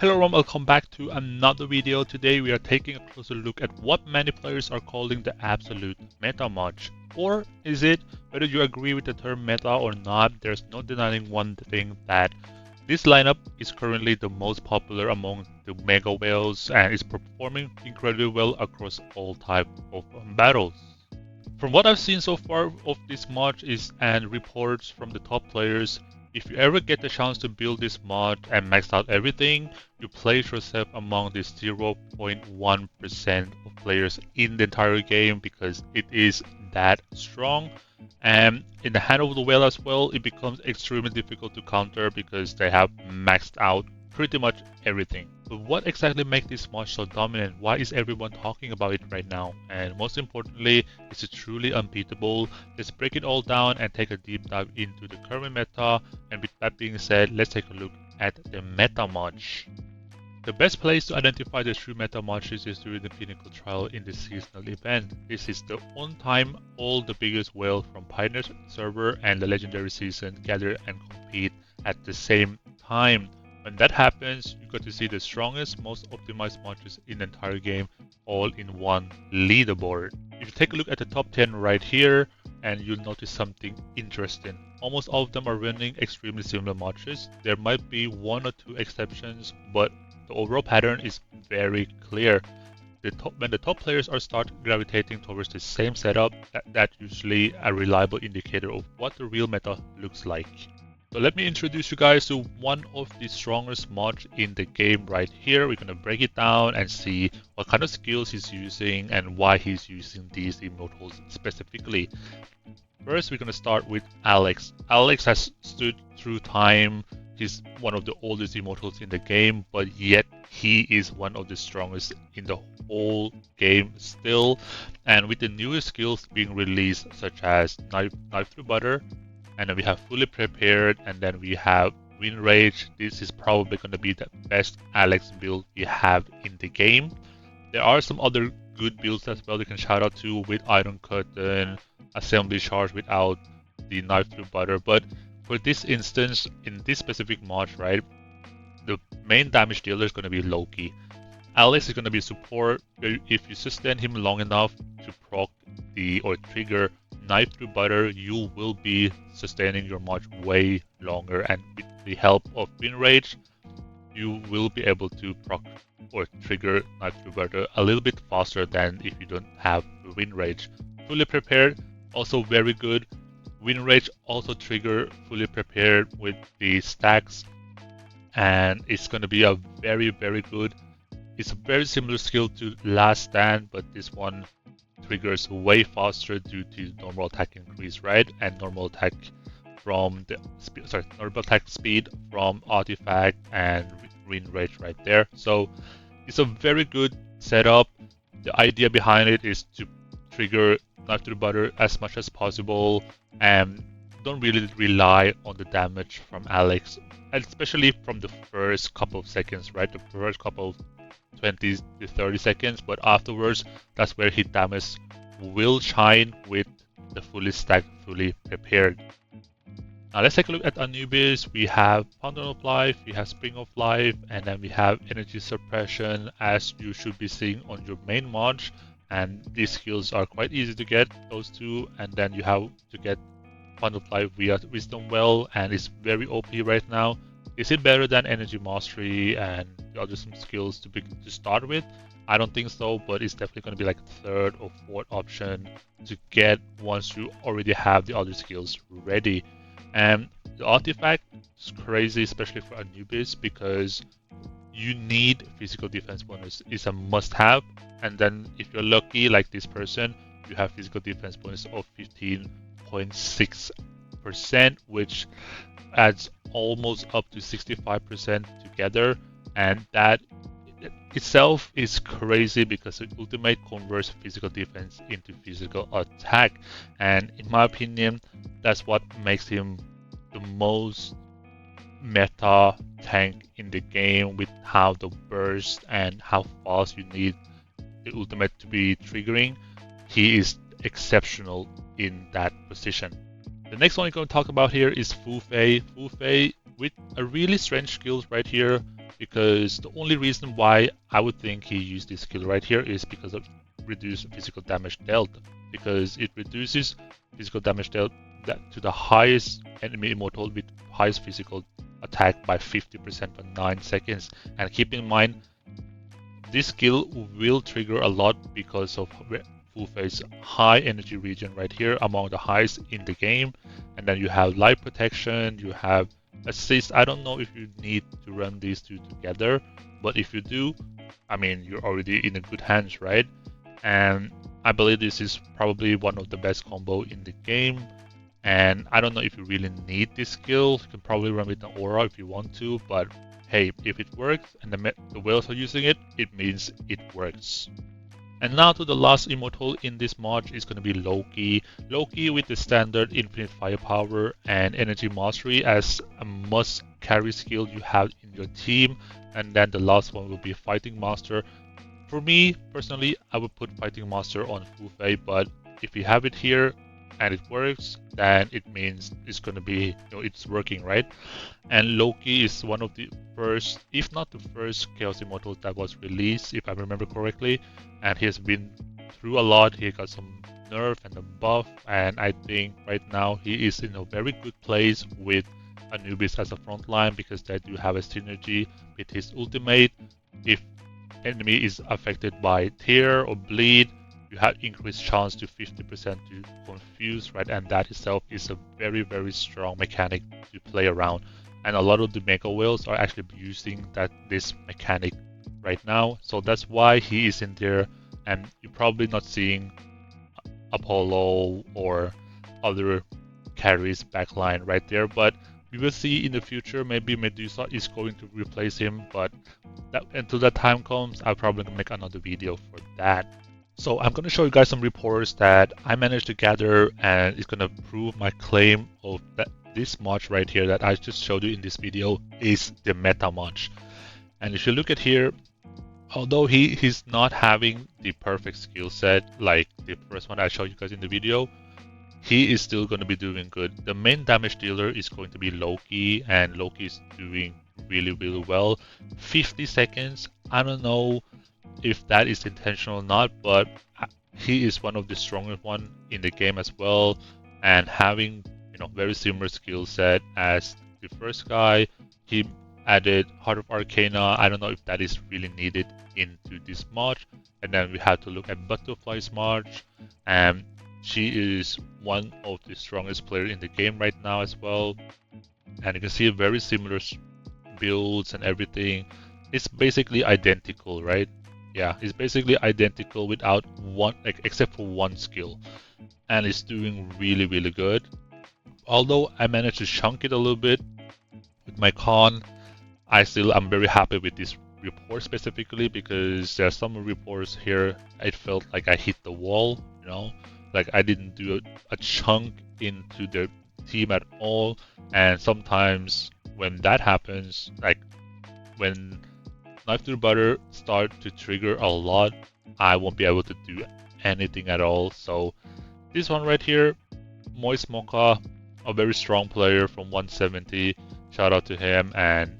Hello everyone, welcome back to another video. Today we are taking a closer look at what many players are calling the absolute meta match. Or is it, whether you agree with the term meta or not, there's no denying one thing, that this lineup is currently the most popular among the mega whales and is performing incredibly well across all types of battles. From what I've seen so far of this mod and reports from the top players, if you ever get the chance to build this mod and max out everything, you place yourself among the 0.1% of players in the entire game because it is that strong. And in the hand of the whale as well, it becomes extremely difficult to counter because they have maxed out pretty much everything. But what exactly makes this mod so dominant? Why is everyone talking about it right now? And most importantly, is it truly unbeatable? Let's break it all down and take a deep dive into the current meta. And with that being said, let's take a look at the meta mod. The best place to identify the true meta matches is during the Pinnacle Trial in the seasonal event. This is the one time all the biggest whales from Pioneer server and the Legendary season gather and compete at the same time. When that happens, you got to see the strongest, most optimized matches in the entire game all in one leaderboard. If you take a look at the top 10 right here, and you'll notice something interesting. Almost all of them are running extremely similar matches. There might be one or two exceptions, but the overall pattern is very clear. When the top players start gravitating towards the same setup, that's usually a reliable indicator of what the real meta looks like. So let me introduce you guys to one of the strongest mods in the game right here. We're going to break it down and see what kind of skills he's using and why he's using these immortals specifically. First, we're going to start with Alex. Alex has stood through time. He's one of the oldest immortals in the game, but yet he is one of the strongest in the whole game still. And with the newest skills being released, such as Knife Through Butter, and then we have Fully Prepared, and then we have Wind Rage. This is probably going to be the best Alex build we have in the game. There are some other good builds as well you can shout out to with Iron Curtain, Assembly Charge without the Knife Through Butter, but for this instance, in this specific mod, right, the main damage dealer is going to be Loki. Alex is going to be support. If you sustain him long enough to proc or trigger Knife Through Butter, you will be sustaining your mod way longer, and with the help of Wind Rage, you will be able to proc or trigger Knife Through Butter a little bit faster than if you don't have Wind Rage. Fully Prepared, also very good. Wind Rage also trigger Fully Prepared with the stacks, and it's going to be a very good. It's a very similar skill to Last Stand, but this one triggers way faster due to normal attack increase, right? And normal attack from the normal attack speed from Artifact and Wind Rage right there. So it's a very good setup. The idea behind it is to trigger Knife Through Butter as much as possible and don't really rely on the damage from Alex, and especially from the first couple of seconds, right? The first couple of 20 to 30 seconds, but afterwards, that's where hit damage will shine with the fully stacked, fully prepared. Now let's take a look at Anubis. We have Fountain of Life, we have Spring of Life, and then we have Energy Suppression, as you should be seeing on your main mod. And these skills are quite easy to get, those two, and then you have to get Fountain of Life via Wisdom Well, and it's very OP right now. Is it better than Energy Mastery and the other some skills to start with? I don't think so, but it's definitely going to be like third or fourth option to get once you already have the other skills ready. And the artifact is crazy, especially for Anubis, because you need physical defense bonus. It's a must-have, and then if you're lucky, like this person, you have physical defense bonus of 15.6%, which adds almost up to 65% together, and that itself is crazy because the ultimate converts physical defense into physical attack, and in my opinion, that's what makes him the most meta tank in the game, with how the burst and how fast you need the ultimate to be triggering. He is exceptional in that position. The next one we're going to talk about here is Fu Fei. Fu Fei with a really strange skills right here. because the only reason why I would think he used this skill right here is because of reduced physical damage dealt, because it reduces physical damage dealt to the highest enemy immortal with highest physical attack by 50% for 9 seconds. And keep in mind, this skill will trigger a lot because of Fu Fei's high energy region right here, among the highest in the game. And then you have life protection, you have assist. I don't know if you need to run these two together, but if you do, I mean, you're already in a good hands, right? And I believe this is probably one of the best combo in the game. And I don't know if you really need this skill. You can probably run with an aura if you want to, but hey, if it works and the whales are using it, it means it works. And now to the last immortal in this mod is going to be Loki. Loki with the standard infinite firepower and energy mastery as a must carry skill you have in your team. And then the last one will be fighting master. For me personally, I would put fighting master on Fu Fei, but if you have it here and it works, then it means it's going to be, it's working, right? And Loki is one of the first, if not the first, Chaos Immortal that was released, if I remember correctly. And he has been through a lot. He got some nerf and a buff, and I think right now he is in a very good place with Anubis as a front line, because they do have a synergy with his ultimate. If enemy is affected by tear or bleed, you have increased chance to 50% to confuse, right? And that itself is a very, very strong mechanic to play around. And a lot of the mega whales are actually using this mechanic right now. So that's why he is in there, and you're probably not seeing Apollo or other carries backline right there. But we will see in the future, maybe Medusa is going to replace him, but until that time comes, I'll probably make another video for that. So I'm going to show you guys some reports that I managed to gather, and it's going to prove my claim of that this mod right here that I just showed you in this video is the meta mod. And if you look at here, although he's not having the perfect skill set like the first one I showed you guys in the video, he is still going to be doing good. The main damage dealer is going to be Loki, and Loki is doing really, really well. 50 seconds, I don't know if that is intentional or not, but he is one of the strongest one in the game as well, and having very similar skill set as the first guy. He added Heart of Arcana. I don't know if that is really needed into this mod. And then we have to look at Butterfly's mod, and she is one of the strongest players in the game right now as well. And you can see very similar builds and everything. It's basically identical, right? Yeah, it's basically identical without one, except for one skill, and it's doing really, really good. Although I managed to chunk it a little bit with my con, I'm very happy with this report specifically, because there are some reports here it felt like I hit the wall, like I didn't do a chunk into the team at all. And sometimes when that happens, like when knife through butter start to trigger a lot, I won't be able to do anything at all. So this one right here, Moist Mocha, a very strong player from 170, shout out to him. And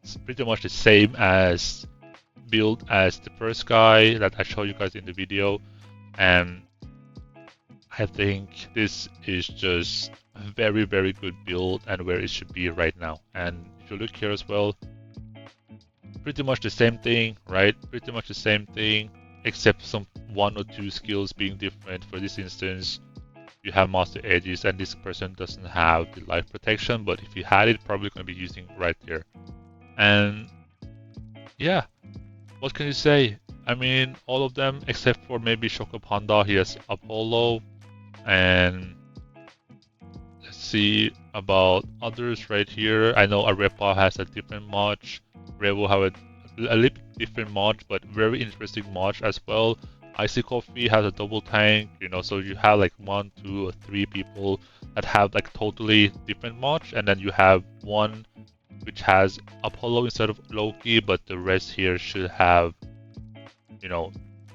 it's pretty much the same as build as the first guy that I showed you guys in the video, and I think this is just a very, very good build and where it should be right now. And if you look here as well, pretty much the same thing, right? Pretty much the same thing, except some one or two skills being different. For this instance, you have Master Edges, and this person doesn't have the life protection, but if he had it, probably going to be using right there. And yeah, what can you say? I mean, all of them except for maybe Shoko Panda, he has Apollo. And let's see about others right here. I know Arepa has a different mod. Revo have a little different mod, but very interesting mod as well. Icy Coffee has a double tank, so you have like 1, 2, or 3 people that have like totally different mods, and then you have one which has Apollo instead of Loki, but the rest here should have,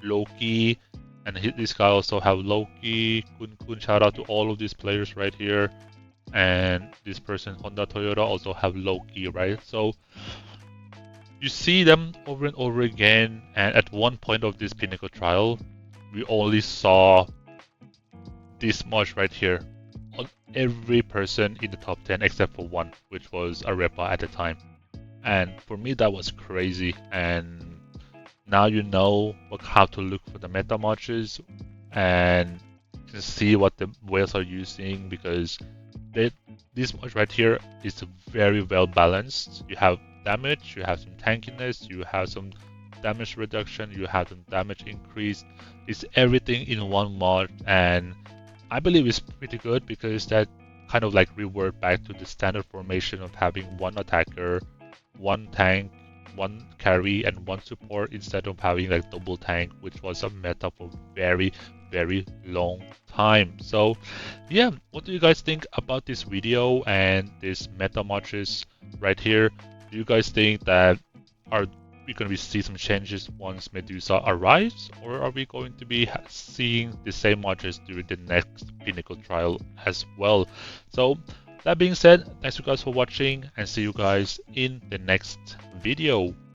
Loki, and this guy also have Loki, Kun. Shout out to all of these players right here, and this person Honda Toyota also have Loki, right? So You see them over and over again, and at one point of this pinnacle trial, we only saw this much right here on every person in the top 10 except for one, which was Arepa at the time. And for me, that was crazy. And now you know how to look for the meta matches and to see what the whales are using, because this match right here is very well balanced. You have damage, you have some tankiness, you have some damage reduction, you have some damage increase. It's everything in one mod, and I believe it's pretty good because that kind of like revert back to the standard formation of having one attacker, one tank, one carry, and one support instead of having like double tank, which was a meta for very long time. So yeah, what do you guys think about this video and this meta matches right here? Do you guys think that are we going to be see some changes once Medusa arrives, or are we going to be seeing the same matches during the next pinnacle trial as well? So that being said, thanks you guys for watching, and see you guys in the next video.